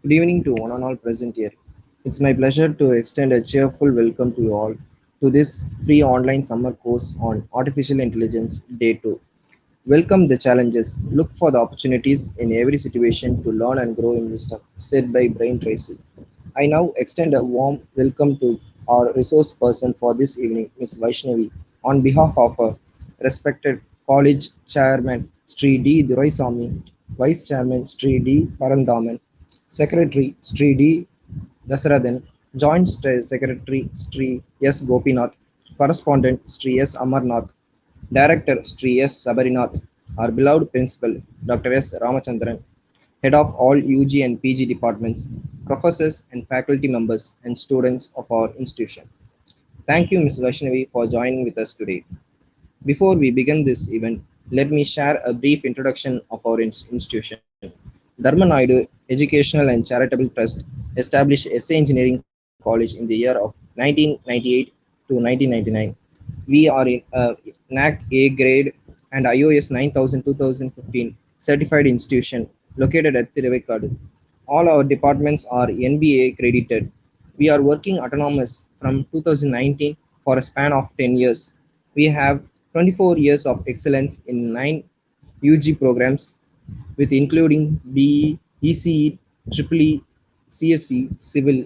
Good evening to one and all present here. It's my pleasure to extend a cheerful welcome to you all to this free online summer course on Artificial Intelligence Day 2. Welcome the challenges, look for the opportunities in every situation to learn and grow in wisdom, said by Brain Tracy. I now extend a warm welcome to our resource person for this evening, Ms. Vaishnavi, on behalf of our respected college chairman Sri D. Duraisamy, vice chairman Sri D. Parandaman, secretary Sri D. Dasarathan, joint secretary Sri S. Gopinath, correspondent Sri S. Amarnath, director Sri S. Sabarinath, our beloved principal Dr. S. Ramachandran, head of all UG and PG departments, professors and faculty members, and students of our institution. Thank you, Ms. Vaishnavi, for joining with us today. Before we begin this event, let me share a brief introduction of our institution. Dharma Naidu Educational and Charitable Trust established SA Engineering College in the year of 1998 to 1999. We are in NAC A grade and iOS 9000 2015 certified institution located at Thiruvekadu. All our departments are NBA accredited. We are working autonomous from 2019 for a span of 10 years. We have 24 years of excellence in 9 UG programs with including BE, ECE, EEE, CSE, Civil,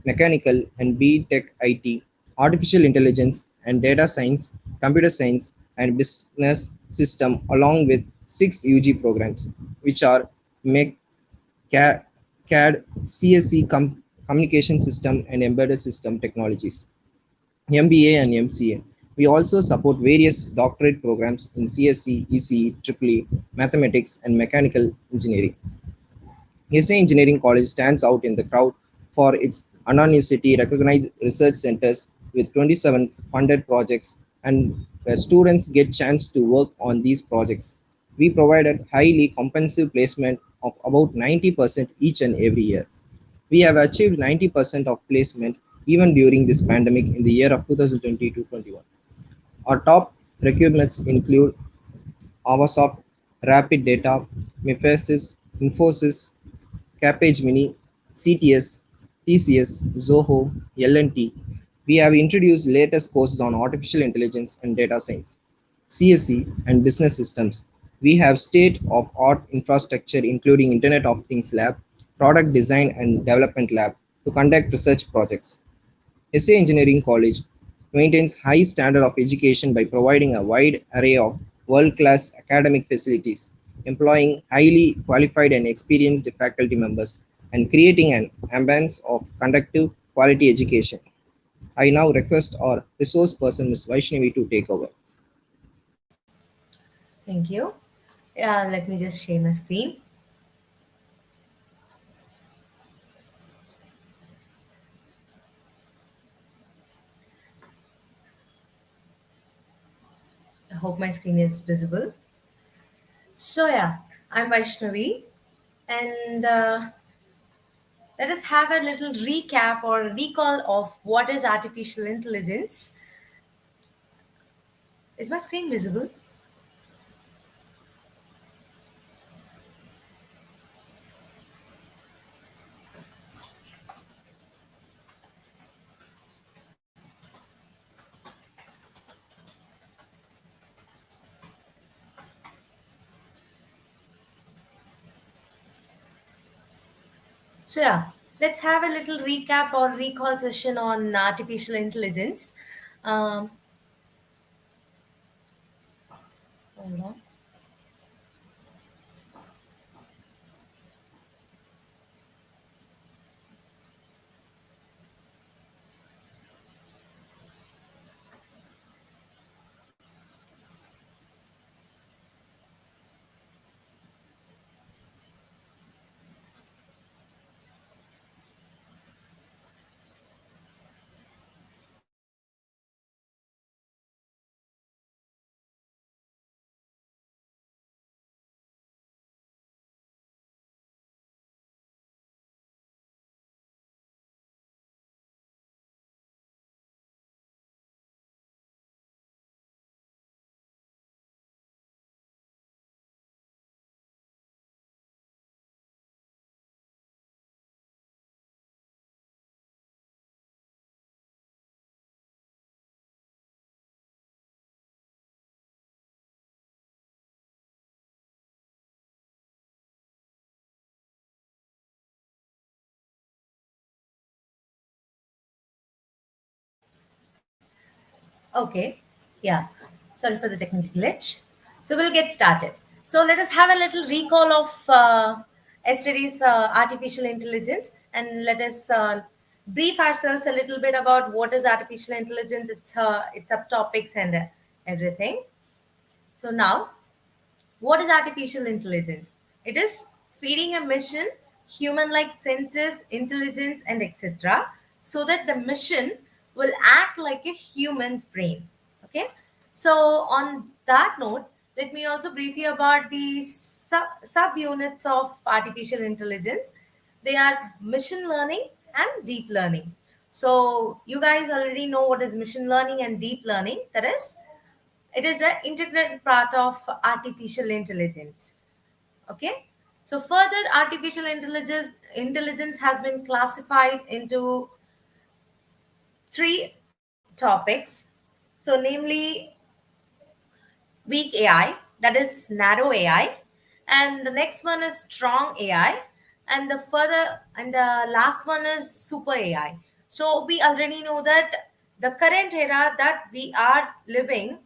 Mechanical, and B Tech IT, Artificial Intelligence and Data Science, Computer Science, and Business System, along with 6 UG programs, which are MEC, CAD, CSE, Communication System, and Embedded System Technologies. MBA and MCA. We also support various doctorate programs in CSE, ECE, EEE, Mathematics, and Mechanical Engineering. SA Engineering College stands out in the crowd for its anonymity recognized research centers with 27 funded projects and where students get chance to work on these projects. We provided highly comprehensive placement of about 90% each and every year. We have achieved 90% of placement even during this pandemic in the year of 2020-21. Our top recruitments include Avasoft, Rapid Data, Mephasis, Infosys, Capgemini, CTS, TCS, Zoho, L&T. We have introduced latest courses on artificial intelligence and data science, CSE, and business systems. We have state-of-art infrastructure including Internet of Things Lab, Product Design and Development Lab to conduct research projects. SA Engineering College maintains high standard of education by providing a wide array of world-class academic facilities, employing highly qualified and experienced faculty members, and creating an ambience of conductive quality education. I now request our resource person, Ms. Vaishnavi, to take over. Thank you. Let me just share my screen. I hope my screen is visible. So, yeah, I'm Vaishnavi, and let us have a little recap or recall of what is artificial intelligence. Is my screen visible? So, yeah, let's have a little recap or recall session on artificial intelligence. Um, Hold on. Okay. Yeah. Sorry for the technical glitch. So we'll get started. So let us have a little recall of yesterday's artificial intelligence, and let us brief ourselves a little bit about what is artificial intelligence, its subtopics, and everything. So now, what is artificial intelligence? It is feeding a mission human like senses, intelligence, and etc. so that the mission will act like a human's brain. Okay. So, on that note, let me also brief you about the subunits of artificial intelligence. They are machine learning and deep learning. So, you guys already know what is machine learning and deep learning. That is, it is an integrated part of artificial intelligence. Okay. So further, artificial intelligence has been classified into three topics. So namely weak AI, that is narrow AI, and the next one is strong AI, and the last one is super AI. So we already know that the current era that we are living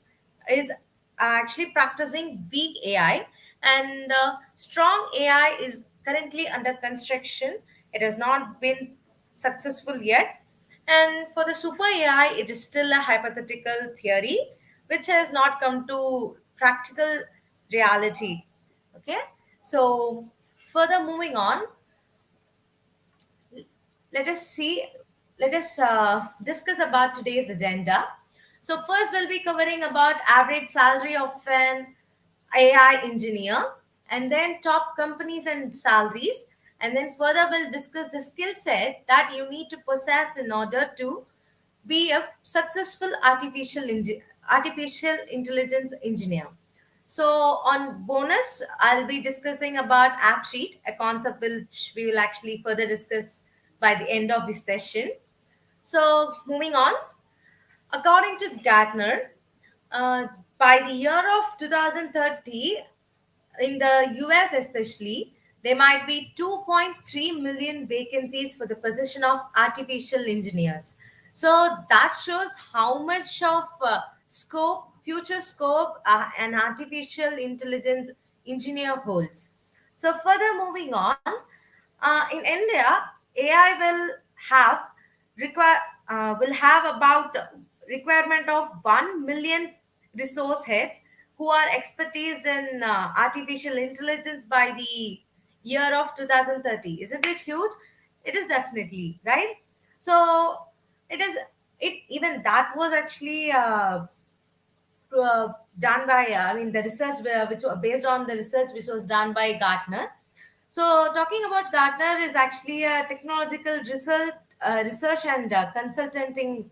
is actually practicing weak AI, and strong AI is currently under construction. It has not been successful yet, and for the super AI, it is still a hypothetical theory which has not come to practical reality. Okay, so further moving on, let us see, let us discuss about today's agenda. So first we'll be covering about average salary of an AI engineer, and then top companies and salaries, and then further we'll discuss the skill set that you need to possess in order to be a successful artificial intelligence engineer. So on bonus, I'll be discussing about AppSheet, a concept which we will actually further discuss by the end of this session. So moving on, according to Gartner, uh, by the year of 2030, in the US especially, there might be 2.3 million vacancies for the position of artificial engineers. So that shows how much of future scope, an artificial intelligence engineer holds. So further moving on, in India, AI have require will have about requirement of 1 million resource heads who are expertise in artificial intelligence by the year of 2030. Isn't it huge? It is definitely right. So it is, it even that was actually done by I mean the research which was based on the research which was done by Gartner. So talking about Gartner is actually a technological research and consulting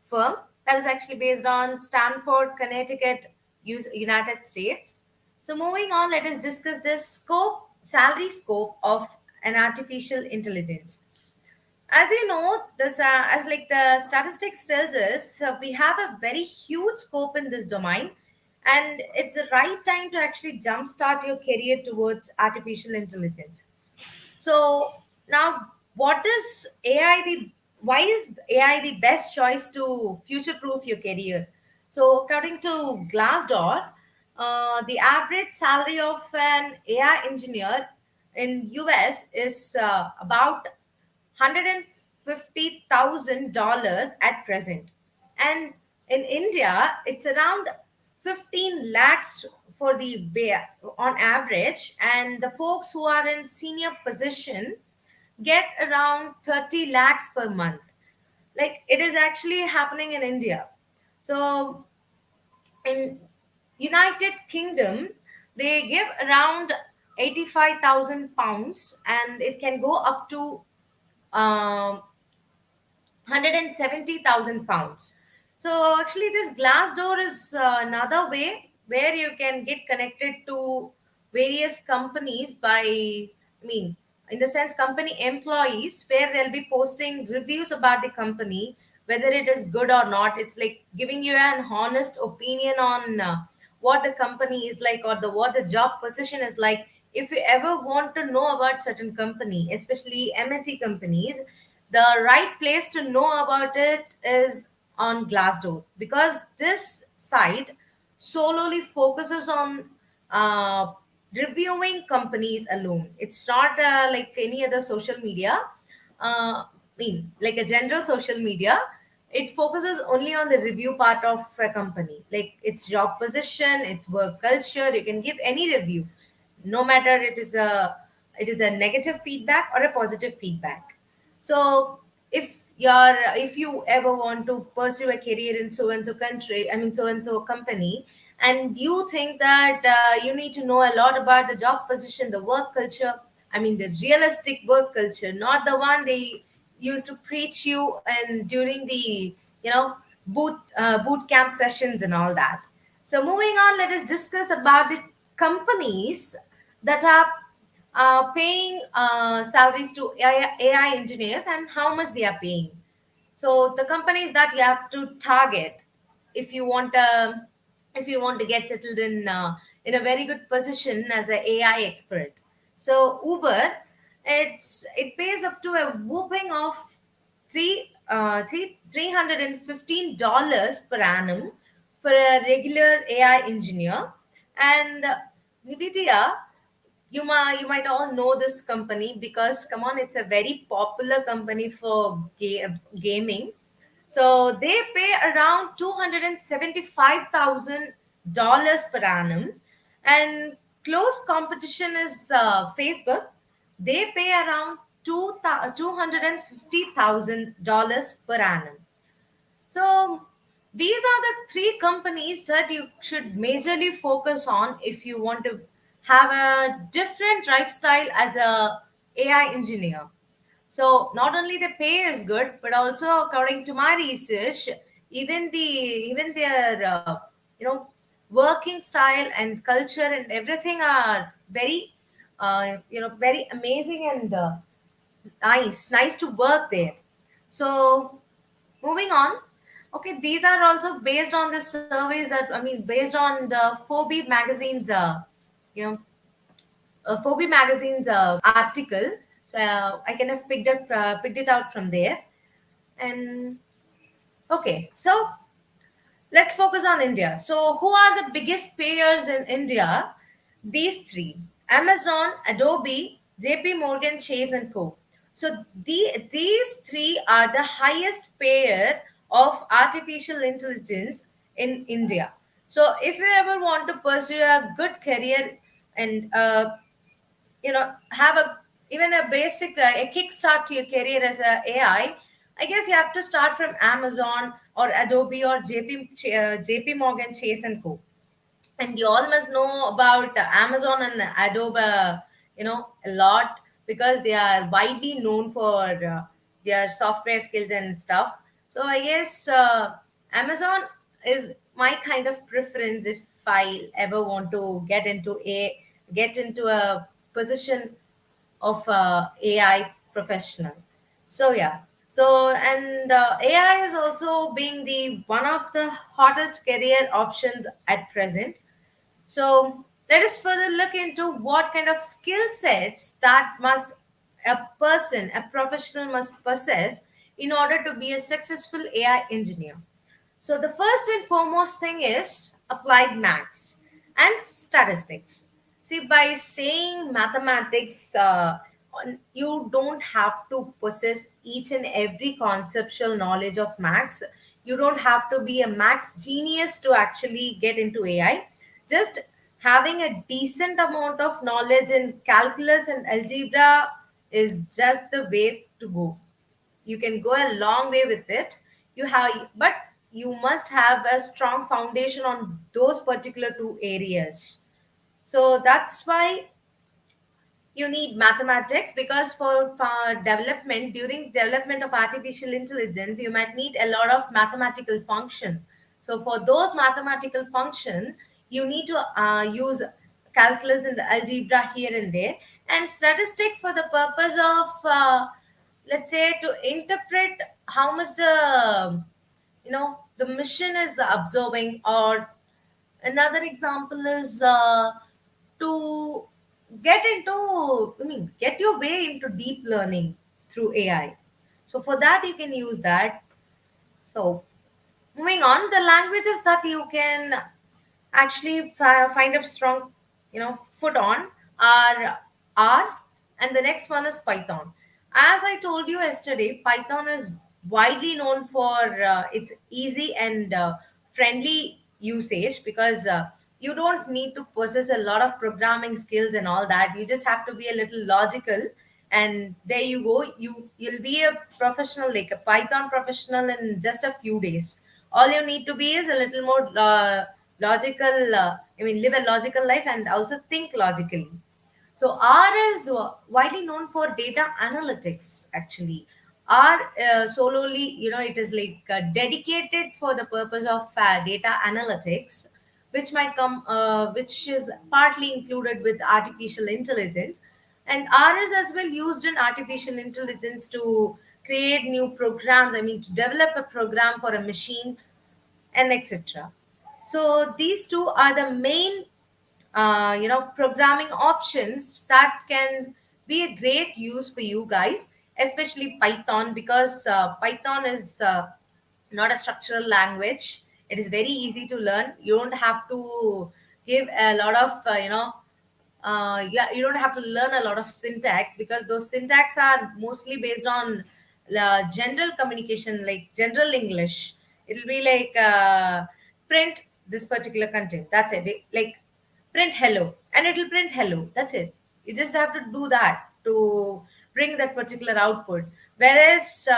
firm that is actually based on Stanford, Connecticut, United States. So moving on, let us discuss the salary scope of an artificial intelligence. As you know, this as like the statistics tells us, we have a very huge scope in this domain, and it's the right time to actually jumpstart your career towards artificial intelligence. So now, what is AI the? Why is AI the best choice to future-proof your career? So, according to Glassdoor, the average salary of an AI engineer in US is about $150,000 at present, and in India, it's around 15 lakhs for the on average, and the folks who are in senior position get around 30 lakhs per month. Like it is actually happening in India. So in United Kingdom, they give around 85,000 pounds, and it can go up to um, 170,000 pounds. So actually, this glass door is another way where you can get connected to various companies by, I mean, in the sense, company employees, where they'll be posting reviews about the company, whether it is good or not. It's like giving you an honest opinion on what the company is like, or the what the job position is like. If you ever want to know about certain company, especially MNC companies, the right place to know about it is on Glassdoor, because this site solely focuses on uh, reviewing companies alone. It's not like any other social media. Like a general social media, it focuses only on the review part of a company, like its job position, its work culture. You can give any review, no matter it is a negative feedback or a positive feedback. So if you ever want to pursue a career in so and so country, I mean so and so company, and you think that you need to know a lot about the job position, the work culture, I mean the realistic work culture, not the one they used to preach you and during the boot camp sessions and all that. So moving on, let us discuss about the companies that are paying salaries to AI engineers and how much they are paying. So the companies that you have to target if you want to get settled in a very good position as an AI expert. So Uber, it pays up to a whooping of $315 per annum for a regular AI engineer. And Nvidia, you might all know this company because come on, it's a very popular company for gaming. So they pay around $275,000 per annum, and close competition is Facebook. They pay around $250,000 per annum. So these are the three companies that you should majorly focus on if you want to have a different lifestyle as a AI engineer. So not only the pay is good, but also according to my research, even their working style and culture and everything are very very amazing and nice to work there. So moving on. Okay, these are also based on the surveys that I mean, based on the Phoebe magazine's, you know, Phoebe magazine's article. So I kind of picked it out from there. And okay, so let's focus on India. So, who are the biggest payers in India? These three: Amazon, Adobe, JP Morgan Chase and Co. So, these three are the highest payer of artificial intelligence in India. So, if you ever want to pursue a good career and have a even a basic a kickstart to your career as a AI, I guess you have to start from Amazon or Adobe or JP Morgan Chase and Co. And you all must know about Amazon and Adobe, a lot, because they are widely known for their software skills and stuff. So I guess Amazon is my kind of preference if I ever want to get into a position of AI professional. So yeah. So and AI is also being the one of the hottest career options at present. So let us further look into what kind of skill sets that must a professional must possess in order to be a successful AI engineer. So the first and foremost thing is applied maths and statistics. See, by saying mathematics, you don't have to possess each and every conceptual knowledge of maths. You don't have to be a maths genius to actually get into AI. Just having a decent amount of knowledge in calculus and algebra is just the way to go. You can go a long way with it. But you must have a strong foundation on those particular two areas. So that's why you need mathematics, because for development, during development of artificial intelligence, you might need a lot of mathematical functions. So for those mathematical function, you need to use calculus and the algebra here and there, and statistic for the purpose of let's say to interpret how much the mission is absorbing. Or another example is to get your way into deep learning through AI. So for that you can use that. So Moving on, the languages that you can actually find a strong, foot on are R, and the next one is Python. As I told you yesterday, Python is widely known for its easy and friendly usage, because you don't need to possess a lot of programming skills and all that. You just have to be a little logical, and there you go. You'll be a professional, like a Python professional, in just a few days. All you need to be is a little more logical. Live a logical life and also think logically. So R is widely known for data analytics. Actually, R solely, it is like dedicated for the purpose of data analytics, which is partly included with artificial intelligence, and R is as well used in artificial intelligence to create new programs. To develop a program for a machine and etc. So these two are the main programming options that can be a great use for you guys, especially Python, because Python is not a structural language. It is very easy to learn. You don't have to give a lot of you don't have to learn a lot of syntax, because those syntax are mostly based on general communication, like general English. It'll be like print this particular content, that's it. Like print hello, and it'll print hello, that's it. You just have to do that to bring that particular output. Whereas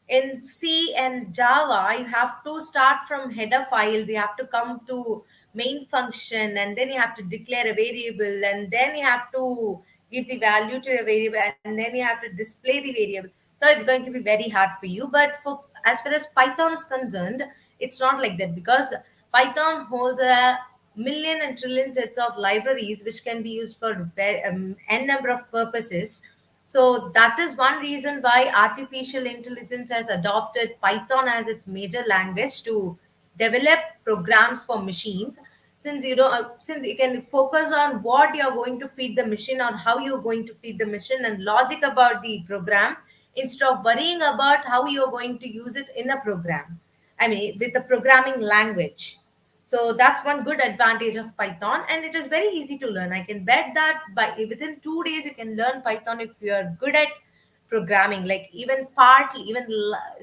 in C and Java, you have to start from header files, you have to come to main function, and then you have to declare a variable, and then you have to give the value to a variable, and then you have to display the variable. So it's going to be very hard for you. But for as far as Python is concerned, it's not like that, because Python holds a million and trillion sets of libraries which can be used for n number of purposes. So that is one reason why artificial intelligence has adopted Python as its major language to develop programs for machines. Since you can focus on what you're going to feed the machine, or how you're going to feed the machine, and logic about the program, instead of worrying about how you're going to use it in a program. With the programming language. So that's one good advantage of Python, and it is very easy to learn. I can bet that by within 2 days you can learn Python if you are good at programming. Like even partly, even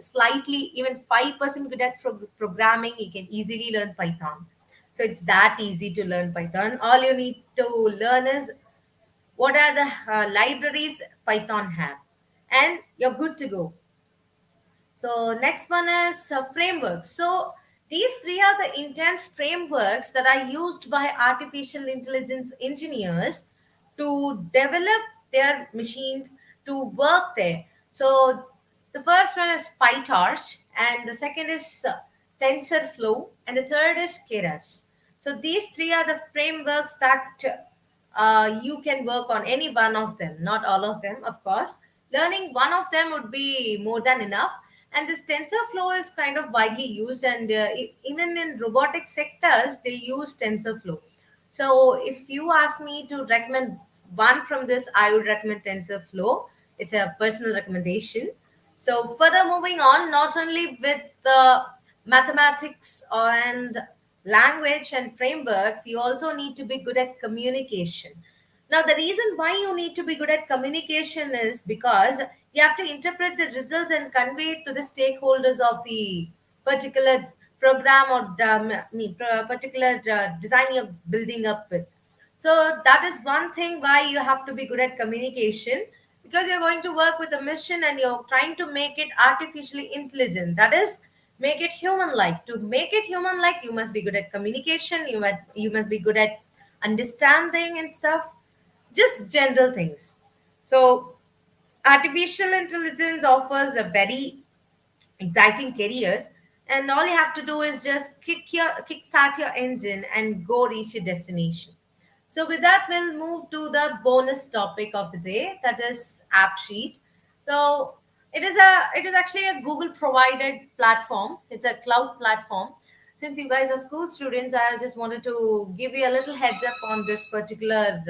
slightly, even 5% good at programming, you can easily learn Python. So it's that easy to learn Python. All you need to learn is what are the libraries Python have, and you're good to go. So next one is frameworks. So these three are the intense frameworks that are used by artificial intelligence engineers to develop their machines to work there. So the first one is PyTorch, and the second is TensorFlow, and the third is Keras. So these three are the frameworks that you can work on any one of them, not all of them, of course. Learning one of them would be more than enough. And this TensorFlow is kind of widely used, and even in robotic sectors, they use TensorFlow. So if you ask me to recommend one from this, I would recommend TensorFlow. It's a personal recommendation. So further moving on, not only with the mathematics and language and frameworks, you also need to be good at communication. Now, the reason why you need to be good at communication is because you have to interpret the results and convey it to the stakeholders of the particular program, or particular design you're building up with. So that is one thing why you have to be good at communication, because you're going to work with a mission and you're trying to make it artificially intelligent. That is, make it human like. To make it human like, you must be good at communication, you must be good at understanding and stuff, just general things. So artificial intelligence offers a very exciting career, and all you have to do is just kickstart your engine and go reach your destination. So with that, we'll move to the bonus topic of the day, that is AppSheet. So it is actually a Google provided platform. It's a cloud platform. Since you guys are school students, I just wanted to give you a little heads up on this particular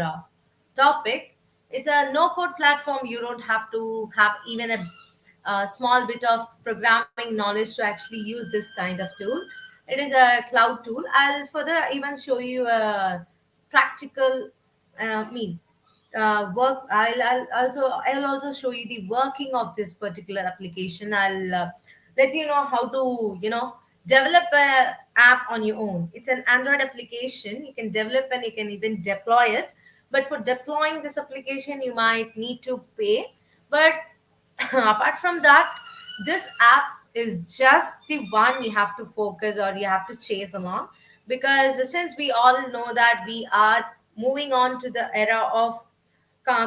topic. It's a no code platform. You don't have to have even a small bit of programming knowledge to actually use this kind of tool. It is a cloud tool. I'll further even show you a practical mean work. I'll also show you the working of this particular application. I'll let you know how to develop a app on your own. It's an Android application. You can develop and you can even deploy it. But for deploying this application, you might need to pay. But apart from that, this app is just the one you have to focus or you have to chase along, because since we all know that we are moving on to the era of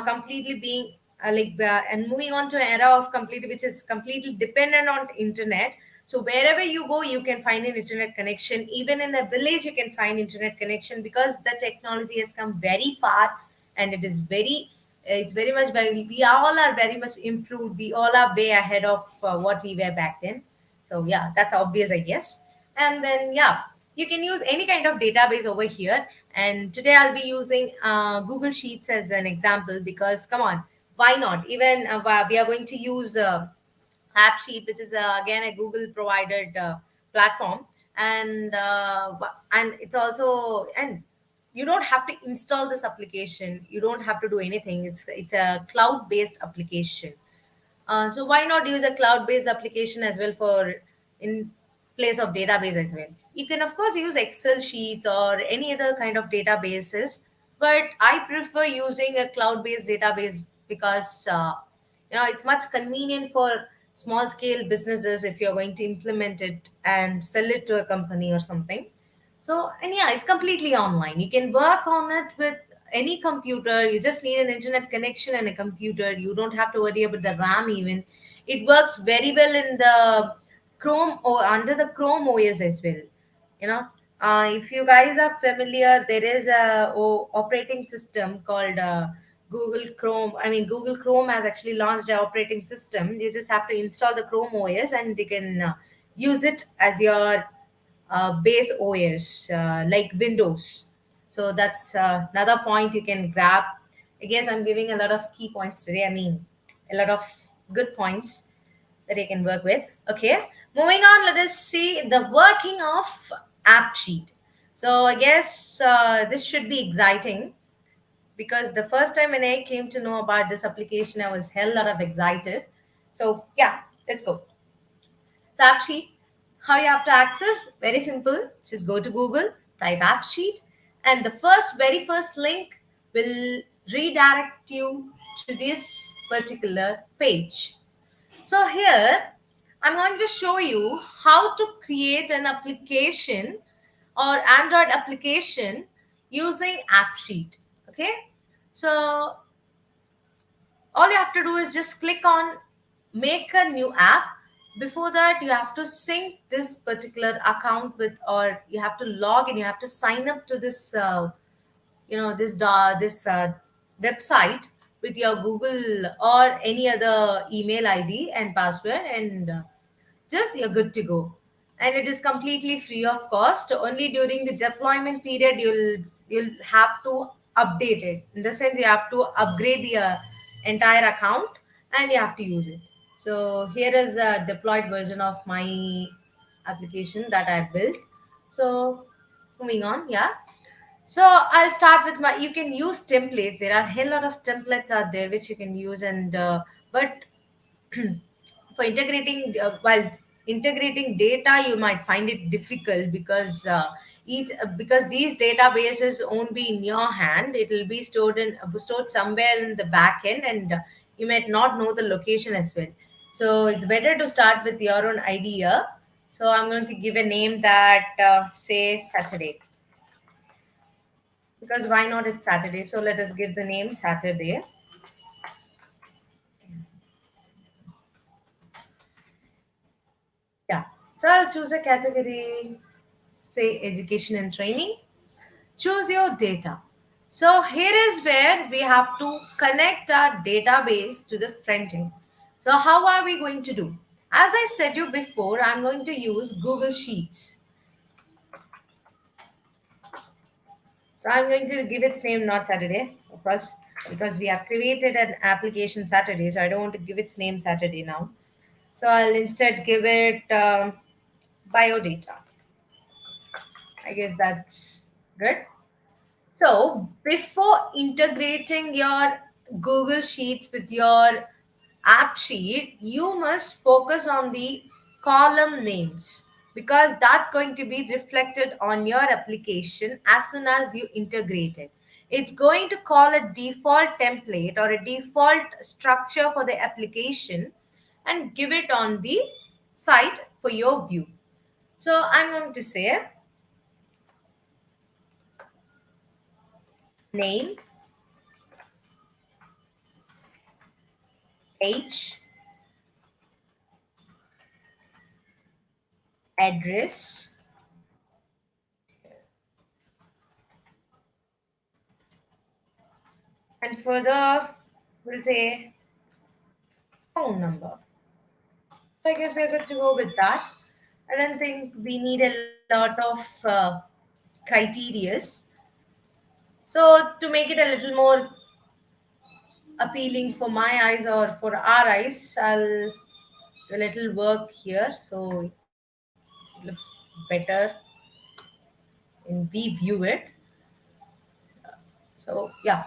completely being and moving on to an era of completely which is completely dependent on internet. So wherever you go, you can find an internet connection. Even in a village, you can find internet connection, because the technology has come very far, and it's very much very, we all are very much improved. We all are way ahead of what we were back then. So yeah, that's obvious, I guess. And then yeah, you can use any kind of database over here. And today I'll be using Google Sheets as an example, because come on, why not? Even we are going to use AppSheet, which is again a Google provided platform. And it's also, and you don't have to install this application, you don't have to do anything. It's a cloud based application. So why not use a cloud-based application as well for in place of database as well? You can of course use Excel sheets or any other kind of databases, but I prefer using a cloud-based database because it's much convenient for small scale businesses if you're going to implement it and sell it to a company or something. So, and yeah, it's completely online. You can work on it with any computer. You just need an internet connection and a computer. You don't have to worry about the RAM even. It works very well in the Chrome or under the Chrome OS as well. You know, if you guys are familiar, there is a operating system called Google Chrome. I mean, Google Chrome has actually launched an operating system. You just have to install the Chrome OS and you can use it as your base OS, like Windows. So that's another point you can grab. I guess I'm giving a lot of key points today. I mean, a lot of good points that you can work with. Okay, moving on, let us see the working of AppSheet. So I guess this should be exciting, because the first time when I came to know about this application, I was hell lot of excited. So yeah, let's go. AppSheet, how you have to access? Very simple. Just go to Google, type AppSheet, and the very first link will redirect you to this particular page. So here, I'm going to show you how to create an application or Android application using AppSheet. Okay, so all you have to do is just click on make a new app. Before that, you have to sync this particular account with, or you have to log in, you have to sign up to this this website with your Google or any other email ID and password, and just you're good to go. And it is completely free of cost. Only during the deployment period you'll have to update it. In the sense, you have to upgrade the entire account and you have to use it. So here is a deployed version of my application that I built. So moving on, yeah. So I'll start with my. You can use templates. There are a hell lot of templates out there which you can use, and but for integrating while integrating data, you might find it difficult, because because these databases won't be in your hand. It will be stored somewhere in the back end, and you might not know the location as well. So it's better to start with your own idea. So I'm going to give a name that say Saturday, because why not? It's Saturday, so let us give the name Saturday. Yeah, so I'll choose a category, say education and training. Choose your data. So here is where we have to connect our database to the front end. So how are we going to do? As I said you before, I'm going to use Google Sheets. So I'm going to give its name not Saturday, of course, because we have created an application Saturday. So I don't want to give its name Saturday now. So I'll instead give it biodata. I guess that's good. So, before integrating your Google Sheets with your app sheet, you must focus on the column names because that's going to be reflected on your application as soon as you integrate it. It's going to call a default template or a default structure for the application and give it on the site for your view. So, I'm going to say name, age, address, and further we'll say phone number. So I guess we're good to go with that. I don't think we need a lot of criterias. So to make it a little more appealing for my eyes or for our eyes, I'll do a little work here so it looks better when we view it. So yeah,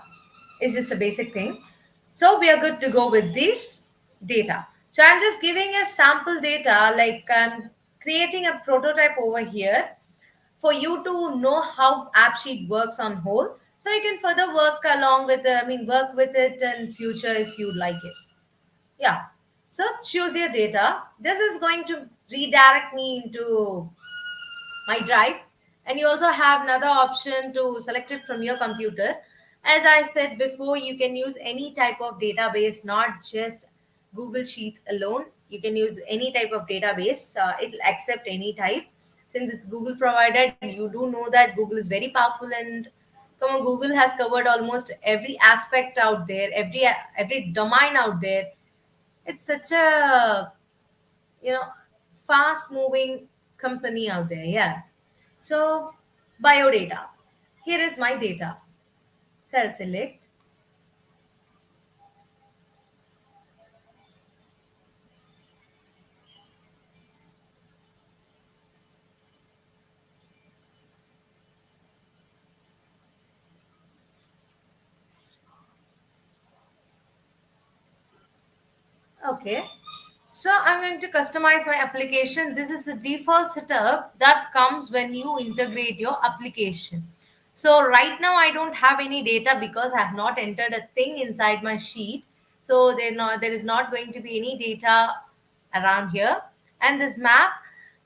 it's just a basic thing. So we are good to go with this data. So I'm just giving a sample data, like I'm creating a prototype over here for you to know how AppSheet works on whole. So you can further work along with, work with it in future if you like it. Yeah. So choose your data. This is going to redirect me into my drive, and you also have another option to select it from your computer. As I said before, you can use any type of database, not just Google Sheets alone. You can use any type of database. It'll accept any type. Since it's Google provided, you do know that Google is very powerful, and come on, Google has covered almost every aspect out there, every domain out there. It's such a, you know fast moving company out there. Yeah. So, biodata. Here is my data. Cell select. Okay. So I'm going to customize my application. This is the default setup that comes when you integrate your application. So right now I don't have any data because I have not entered a thing inside my sheet. So there is not going to be any data around here. And this map,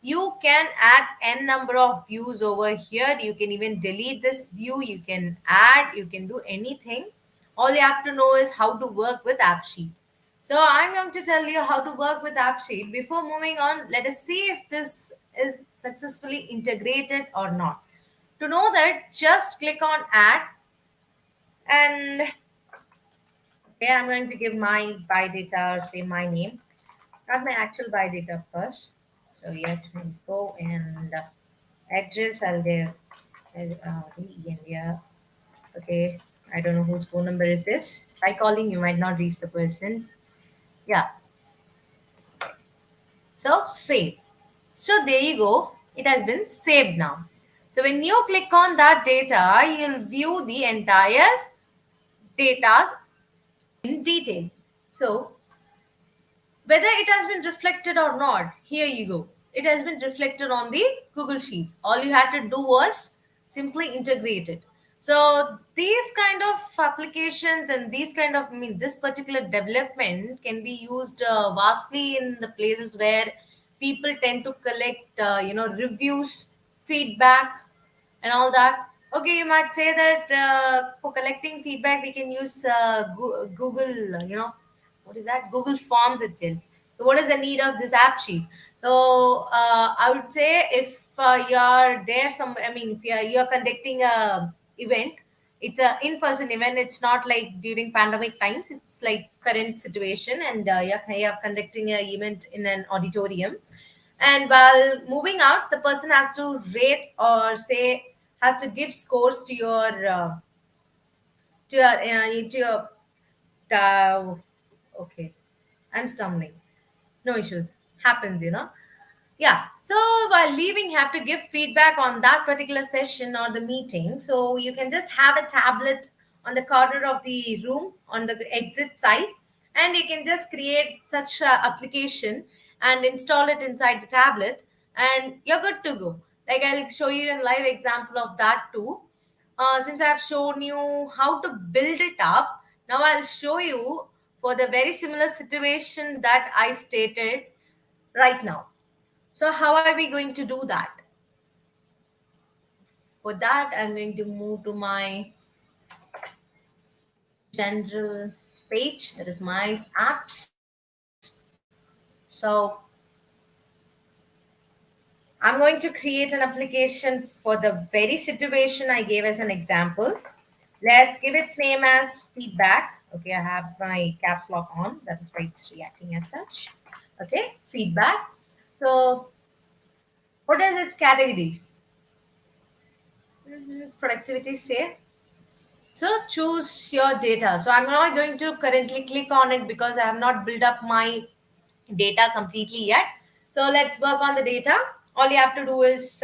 you can add n number of views over here. You can even delete this view. You can add, you can do anything. All you have to know is how to work with AppSheet. So I'm going to tell you how to work with AppSheet. Before moving on, let us see if this is successfully integrated or not. To know that, just click on Add, and okay, I'm going to give my buy data or say my name, not my actual buy data first. So yeah, info and address. I'll give India. Okay, I don't know whose phone number is this. By calling, you might not reach the person. Yeah. So save. So there you go. It has been saved now. So when you click on that data, you'll view the entire data in detail. So whether it has been reflected or not, here you go. It has been reflected on the Google Sheets. All you had to do was simply integrate it. So these kind of applications and these kind of, this particular development can be used vastly in the places where people tend to collect, reviews, feedback, and all that. Okay, you might say that for collecting feedback, we can use Google, what is that? Google Forms itself. So, what is the need of this app sheet? So, I would say if you're there, if you're conducting a event, it's a in-person event. It's not like during pandemic times. It's like current situation, and you're conducting an event in an auditorium, and while moving out, the person has to rate or say has to give scores to your the okay, I'm stumbling. no issues. Happens. Yeah. So while leaving, you have to give feedback on that particular session or the meeting. So you can just have a tablet on the corner of the room on the exit side, and you can just create such application and install it inside the tablet, and you're good to go. Like I'll show you a live example of that too. Since I've shown you how to build it up, now I'll show you for the very similar situation that I stated right now. So how are we going to do that? For that, I'm going to move to my general page. That is my apps. So I'm going to create an application for the very situation I gave as an example. Let's give its name as feedback. Okay, I have my caps lock on. That is why it's reacting as such. Okay, feedback. So what is its category? Productivity say. So choose your data. So I'm not going to currently click on it because I have not built up my data completely yet. So let's work on the data. All you have to do is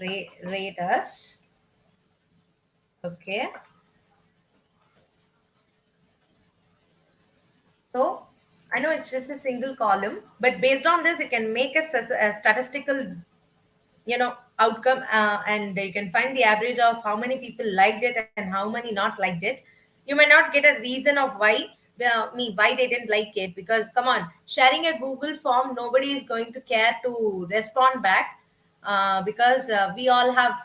rate us. Okay. So I know it's just a single column, but based on this, you can make a statistical outcome, and you can find the average of how many people liked it and how many not liked it. You may not get a reason of why they didn't like it, because come on, sharing a Google form, nobody is going to care to respond back, because we all have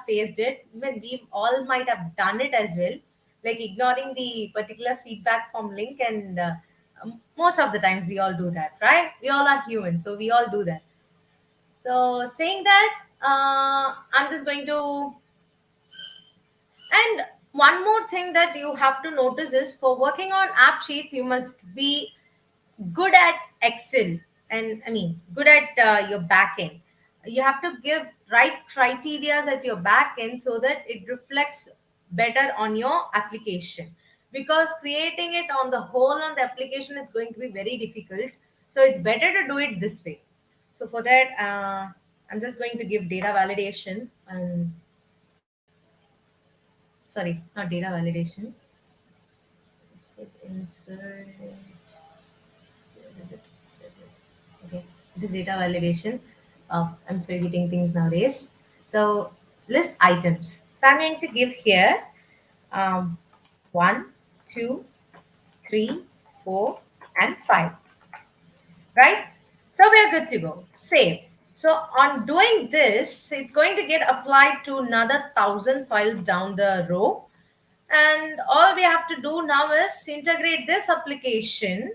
faced it. Even we all might have done it as well, like ignoring the particular feedback form link, and most of the times we all do that, right? We all are human, so we all do that. So saying that, I'm just going to. And one more thing that you have to notice is, for working on app sheets, you must be good at Excel, and I mean good at your backend. You have to give right criterias at your backend so that it reflects better on your application. Because creating it on the whole on the application is going to be very difficult. So it's better to do it this way. So for that, I'm just going to give data validation and sorry, not data validation. Insert. Okay, it is data validation. I'm forgetting things nowadays. So list items. So I'm going to give here um, 1, 2, 3, 4, and 5. Right? So we are good to go. Save. So on doing this, it's going to get applied to another 1,000 files down the row. And all we have to do now is integrate this application.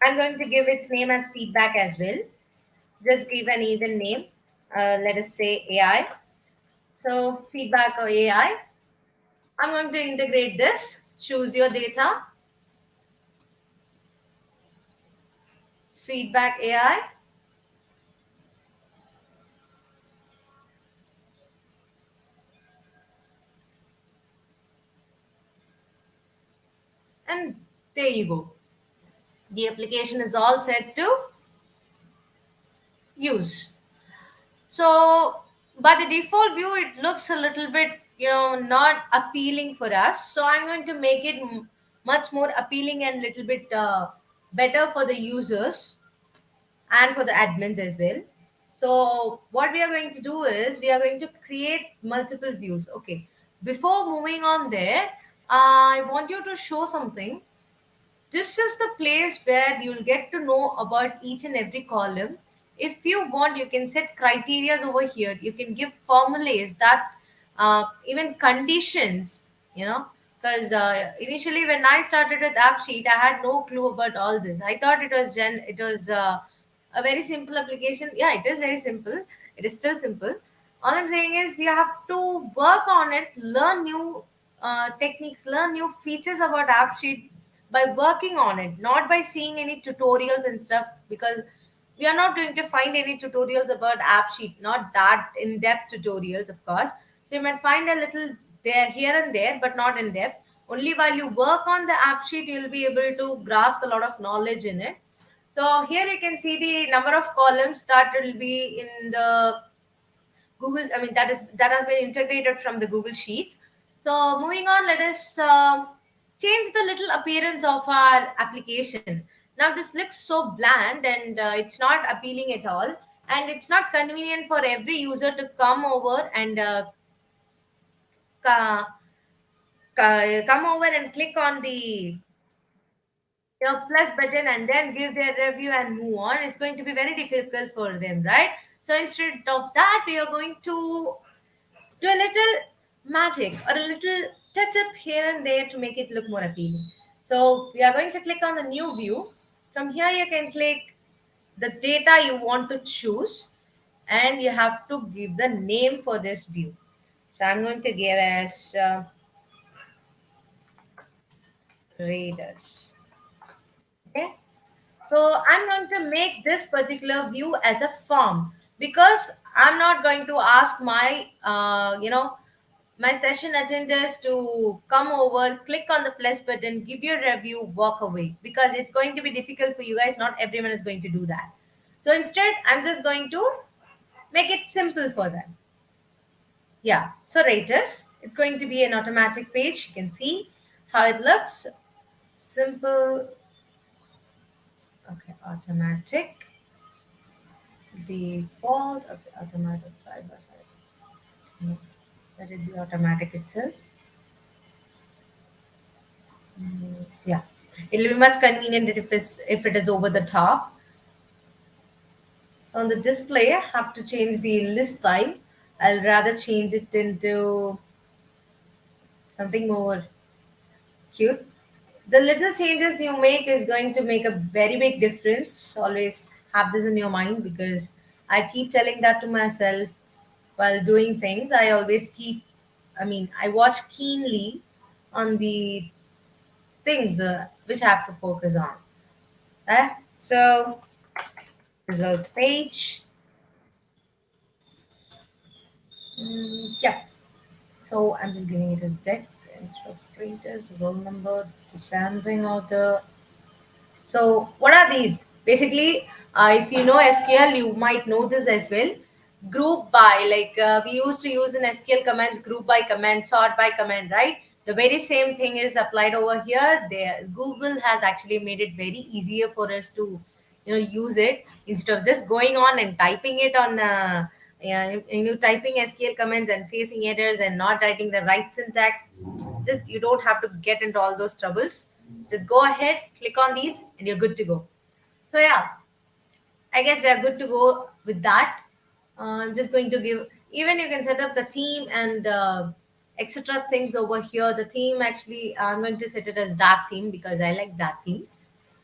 I'm going to give its name as feedback as well. Just give an even name. Let us say AI. So feedback or AI. I'm going to integrate this. Choose your data. Feedback AI. And there you go. The application is all set to use. So by the default view, it looks a little bit, not appealing for us. So I'm going to make it much more appealing and little bit better for the users and for the admins as well. So what we are going to do is we are going to create multiple views. Okay. Before moving on there, I want you to show something. This is the place where you'll get to know about each and every column. If you want, you can set criterias over here. You can give formulas that even conditions, because initially when I started with AppSheet, I had no clue about all this. I thought it was a very simple application. Yeah, it is very simple. It is still simple. All I'm saying is you have to work on it, learn new techniques, learn new features about AppSheet by working on it, not by seeing any tutorials and stuff, because we are not going to find any tutorials about AppSheet, not that in-depth tutorials, of course. So you might find a little there, here and there, but not in depth. Only while you work on the app sheet, you'll be able to grasp a lot of knowledge in it. So here you can see the number of columns that will be in the Google. I mean, that has been integrated from the Google Sheets. So moving on, let us change the little appearance of our application. Now this looks so bland and it's not appealing at all, and it's not convenient for every user to come over and come over and click on the plus button and then give their review and move on. It's going to be very difficult for them, right? So instead of that, we are going to do a little magic or a little touch up here and there to make it look more appealing. So we are going to click on the new view. From here you can click the data you want to choose, and you have to give the name for this view. So I'm going to give as Raiders. Okay. So I'm going to make this particular view as a form, because I'm not going to ask my, my session attenders to come over, click on the plus button, give your review, walk away, because it's going to be difficult for you guys. Not everyone is going to do that. So instead, I'm just going to make it simple for them. Yeah. So rate us. It's going to be an automatic page. You can see how it looks. Simple. Okay. Automatic. Default. Okay. Automatic side by side. No, let it be automatic itself. Yeah. It'll be much convenient if it is over the top. So on the display, I have to change the list style. I'll rather change it into something more cute. The little changes you make is going to make a very big difference. Always have this in your mind, because I keep telling that to myself while doing things. I watch keenly on the things which I have to focus on. So, results page. Yeah. So I'm just giving it a deck, interpreters, roll number, descending order. So what are these? Basically, if you know SQL, you might know this as well. Group by, like we used to use in SQL commands, group by command, sort by command, right? The very same thing is applied over here. There, Google has actually made it very easier for us to, use it instead of just going on and typing it on. Yeah, typing SQL commands and facing errors and not writing the right syntax. Just you don't have to get into all those troubles. Just go ahead, click on these, and you're good to go. So yeah, I guess we are good to go with that. I'm just going to give, even you can set up the theme and etc. things over here. The theme actually, I'm going to set it as dark theme because I like dark themes.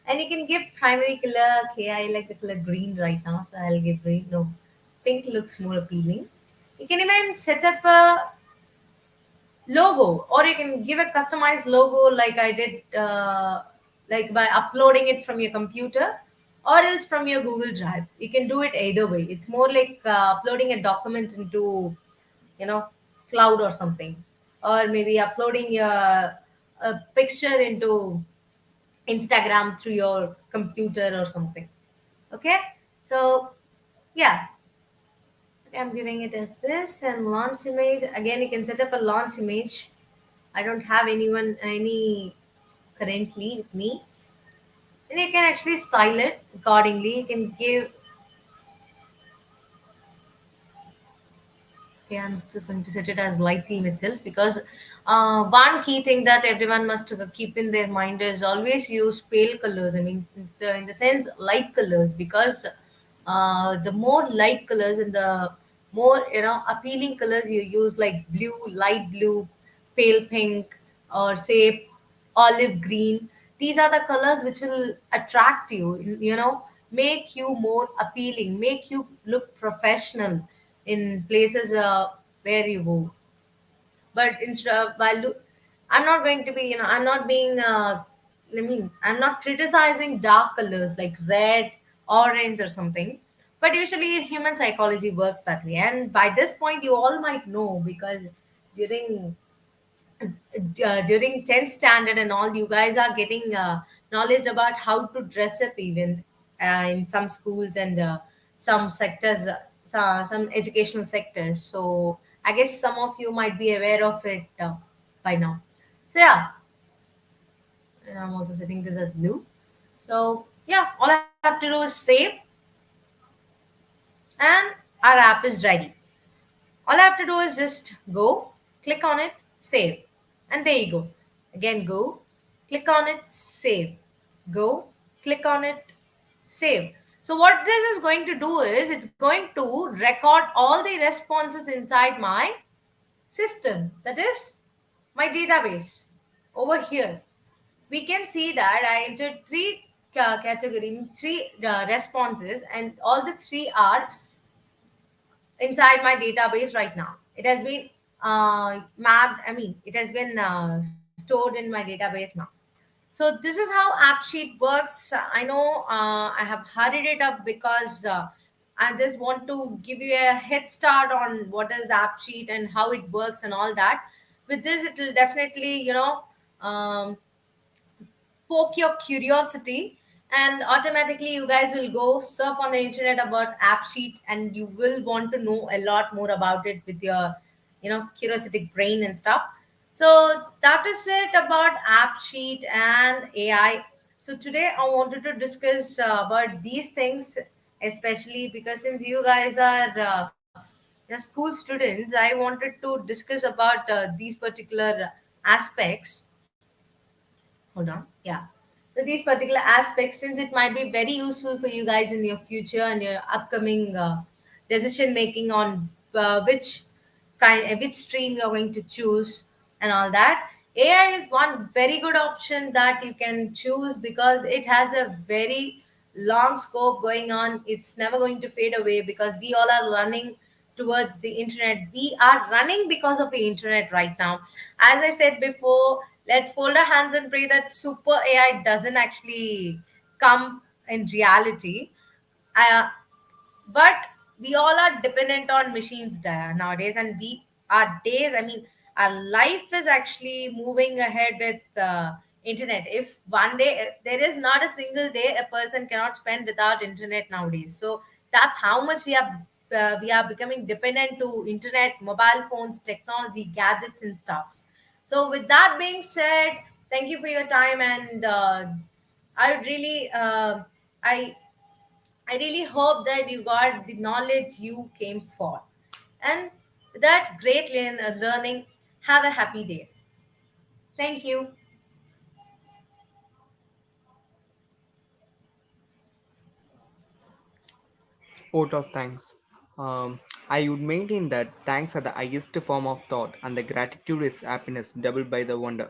And you can give primary color. Okay, I like the color green right now, so I'll give green. No, pink looks more appealing. You can even set up a logo, or you can give a customized logo like I did, like by uploading it from your computer or else from your Google Drive. You can do it either way. It's more like uploading a document into, you know cloud or something, or maybe uploading a picture into Instagram through your computer or something. Okay. So yeah, I'm giving it as this, and launch image. Again, you can set up a launch image. I don't have any currently with me. And you can actually style it accordingly. You can give. Okay, I'm just going to set it as light theme itself, because one key thing that everyone must keep in their mind is always use pale colors. I mean, in the sense light colors, because the more light colors and the more appealing colors you use, like blue, light blue, pale pink, or say olive green. These are the colors which will attract you. Make you more appealing, make you look professional in places where you go. But instead of I'm not going to be, I'm not being I'm not criticizing dark colors like red, orange or something. But usually human psychology works that way, and by this point you all might know, because during during 10th standard and all, you guys are getting knowledge about how to dress up even in some schools and some sectors, some educational sectors. So I guess some of you might be aware of it by now. So yeah, and I'm also setting this as blue. So yeah, all I have to do is save, and our app is ready. All I have to do is just go, click on it, save. And there you go. Again, go, click on it, save. Go, click on it, save. So what this is going to do is it's going to record all the responses inside my system. That is my database over here. We can see that I entered three category, three responses, and all the three are inside my database right now. It has been mapped, I mean, it has been stored in my database now. So this is how AppSheet works. I know I have hurried it up because I just want to give you a head start on what is AppSheet and how it works and all that. With this, it will definitely, um, poke your curiosity, and automatically you guys will go surf on the internet about AppSheet, and you will want to know a lot more about it with your curiosity brain and stuff. So that is it about AppSheet and AI. So today I wanted to discuss about these things, especially because since you guys are school students, I wanted to discuss about these particular aspects. Hold on. Yeah. So these particular aspects, since it might be very useful for you guys in your future and your upcoming decision making on which stream you're going to choose and all that. AI is one very good option that you can choose because it has a very long scope going on. It's never going to fade away because we all are running towards the internet. We are running because of the internet right now. As I said before, let's fold our hands and pray that super AI doesn't actually come in reality. Uh, but we all are dependent on machines nowadays, and we our days, I mean, our life is actually moving ahead with internet. If one day there is not a single day a person cannot spend without internet nowadays. So that's how much we are becoming dependent to internet, mobile phones, technology, gadgets and stuffs. So with that being said, thank you for your time, and I would really I really hope that you got the knowledge you came for. And with that great learning, have a happy day. Thank you. Vote of thanks. Um, I would maintain that thanks are the highest form of thought, and the gratitude is happiness doubled by the wonder.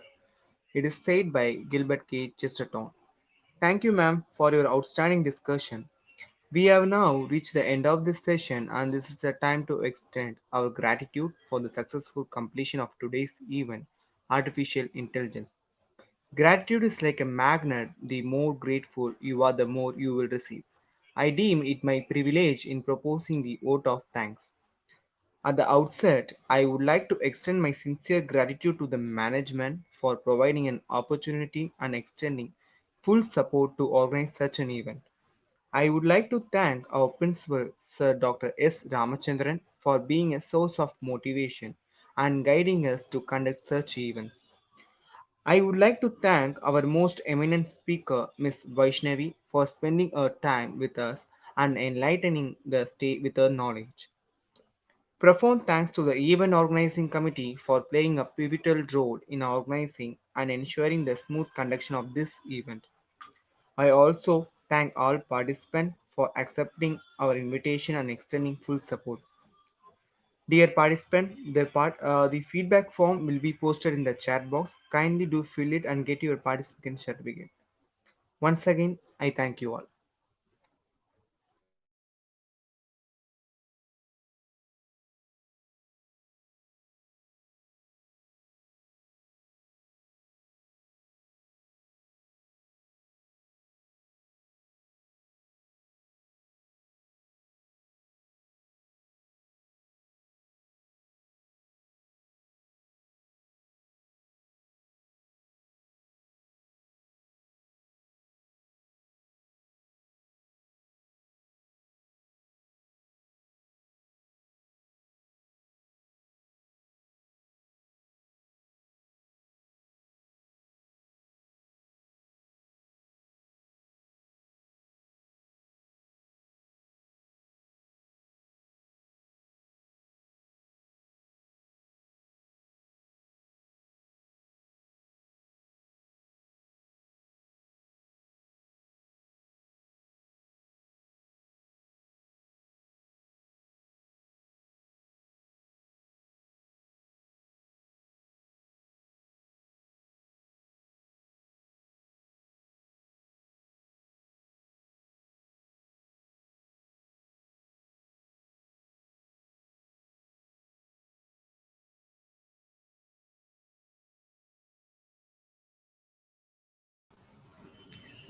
It is said by Gilbert K. Chesterton. Thank you, ma'am, for your outstanding discussion. We have now reached the end of this session, and this is the time to extend our gratitude for the successful completion of today's event, Artificial Intelligence. Gratitude is like a magnet. The more grateful you are, the more you will receive. I deem it my privilege in proposing the vote of thanks. At the outset, I would like to extend my sincere gratitude to the management for providing an opportunity and extending full support to organize such an event. I would like to thank our principal, Sir Dr. S. Ramachandran, for being a source of motivation and guiding us to conduct such events. I would like to thank our most eminent speaker, Ms. Vaishnavi, for spending her time with us and enlightening the state with her knowledge. Profound thanks to the event organizing committee for playing a pivotal role in organizing and ensuring the smooth conduction of this event. I also thank all participants for accepting our invitation and extending full support. Dear participant, the feedback form will be posted in the chat box. Kindly do fill it and get your participation certificate. Once again, I thank you all.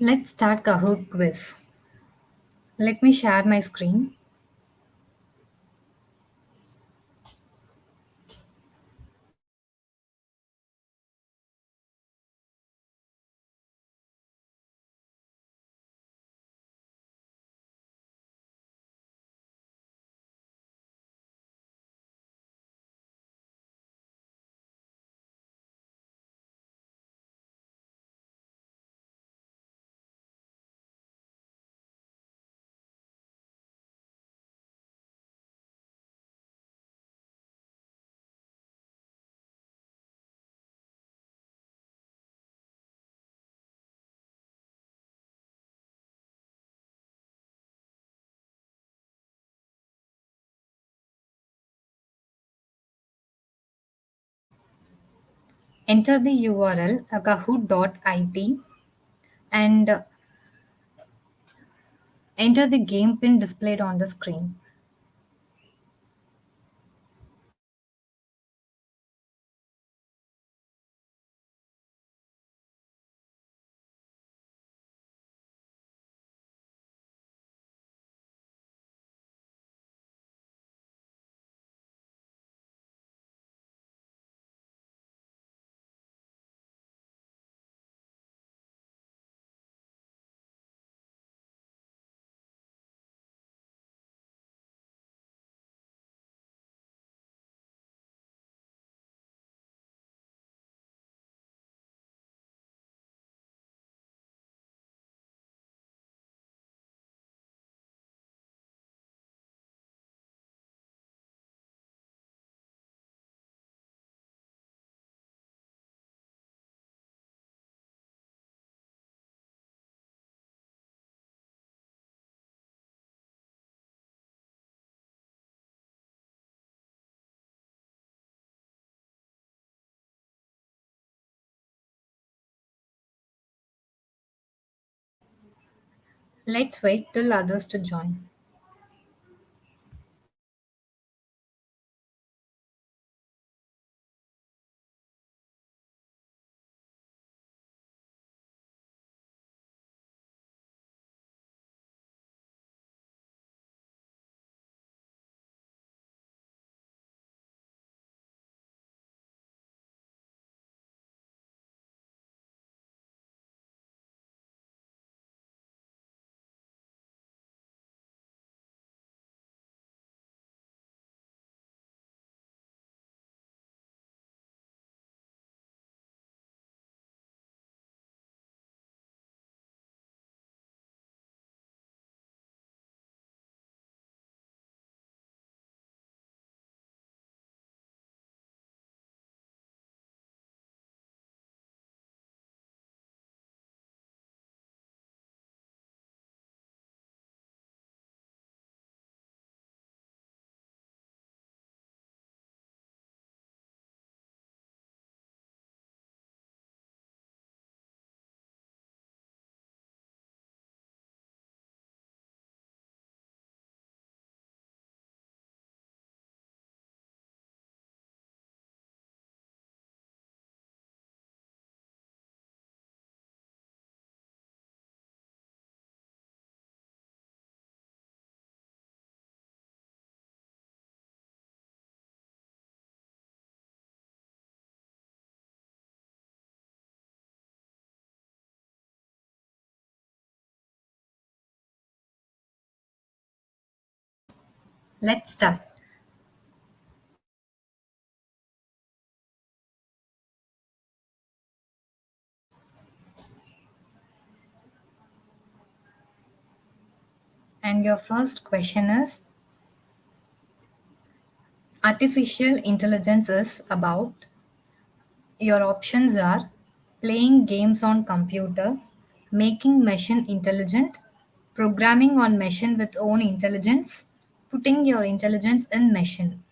Let's start Kahoot quiz. Let me share my screen. Enter the URL kahoot.it and enter the game pin displayed on the screen. Let's wait till others to join. Let's start. And your first question is artificial intelligence is about your options are playing games on computer, making machine intelligent, programming on machine with own intelligence, putting your intelligence in machine.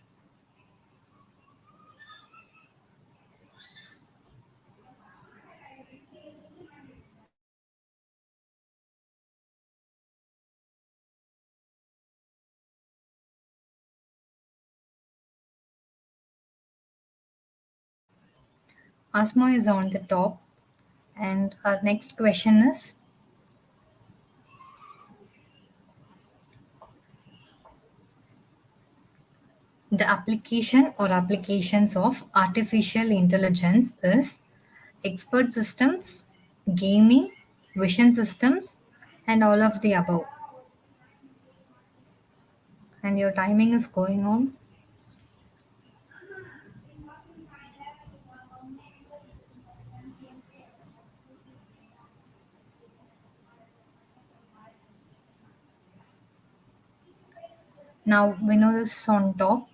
Asma is on the top and our next question is The application or applications of artificial intelligence is expert systems, gaming, vision systems, and all of the above. And your timing is going on. Now we know this on top.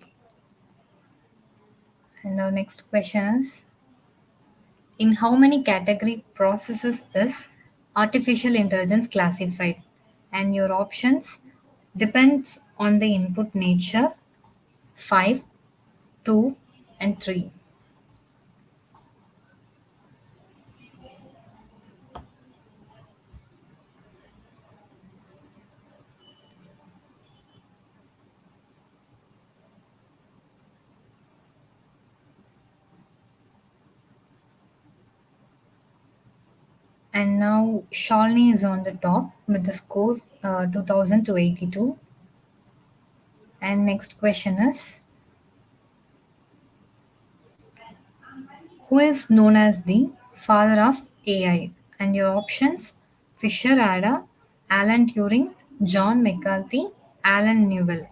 And our next question is, in how many category processes is artificial intelligence classified? And your options depends on the input nature 5, 2, and 3. And now Shalini is on the top with the score 2082. And next question is, who is known as the father of AI? And your options Fisher Ada, Alan Turing, John McCarthy, Alan Newell.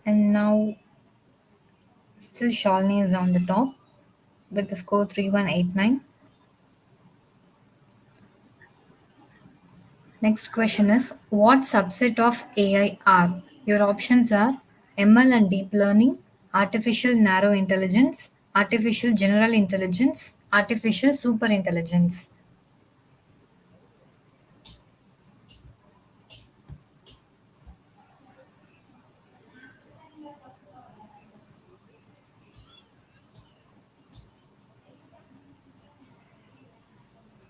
And now still Shalini is on the top with the score 3189. Next question is, what subset of AI are? Your options are ML and deep learning, artificial narrow intelligence, artificial general intelligence, artificial super intelligence.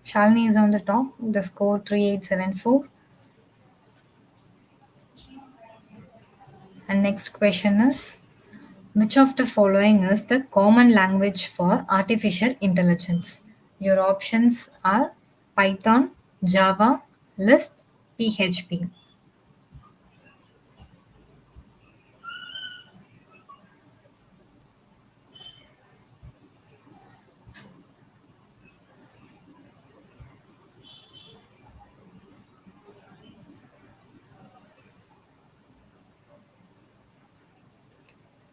Shalini is on the top, the score 3874. And next question is, which of the following is the common language for artificial intelligence? Your options are Python, Java, Lisp, PHP.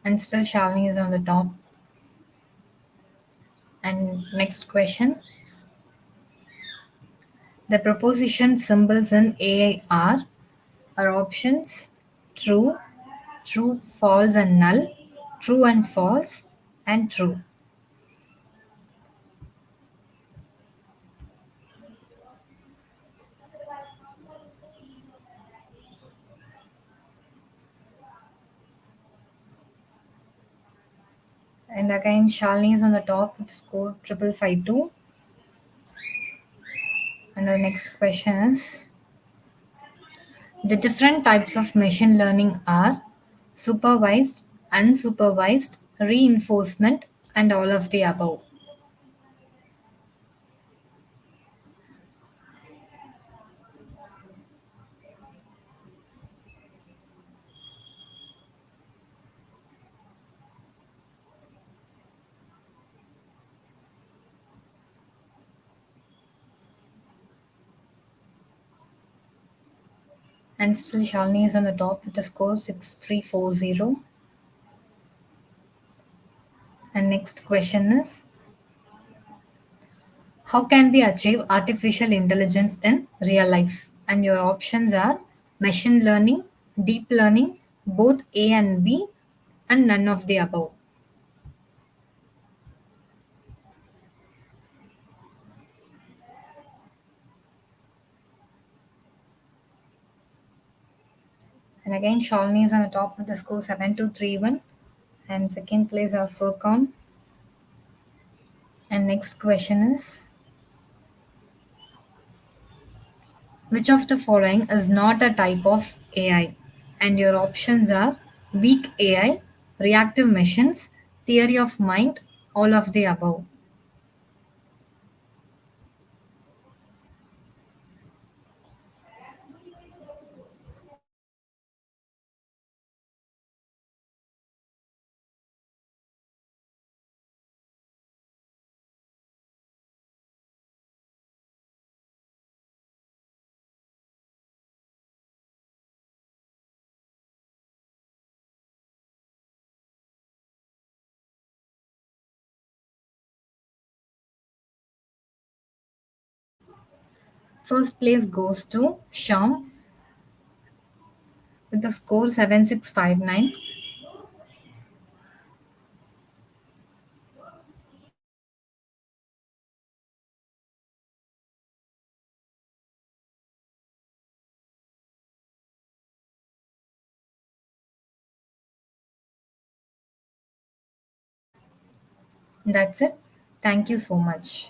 And still Shalini is on the top. And next question. The proposition symbols in AI are options true, true, false, and null, true and false, and true. And again, Shalini is on the top with the score 5552. And the next question is, the different types of machine learning are supervised, unsupervised, reinforcement, and all of the above. And still Shalini is on the top with the score 6340. And next question is, how can we achieve artificial intelligence in real life? And your options are machine learning, deep learning, both A and B, and none of the above. And again, Shalini is on the top with the score 7231. And second place are Furcon. And next question is, which of the following is not a type of AI? And your options are Weak AI, reactive machines, theory of mind, all of the above. First place goes to Sham with the score 7659. That's it. Thank you so much.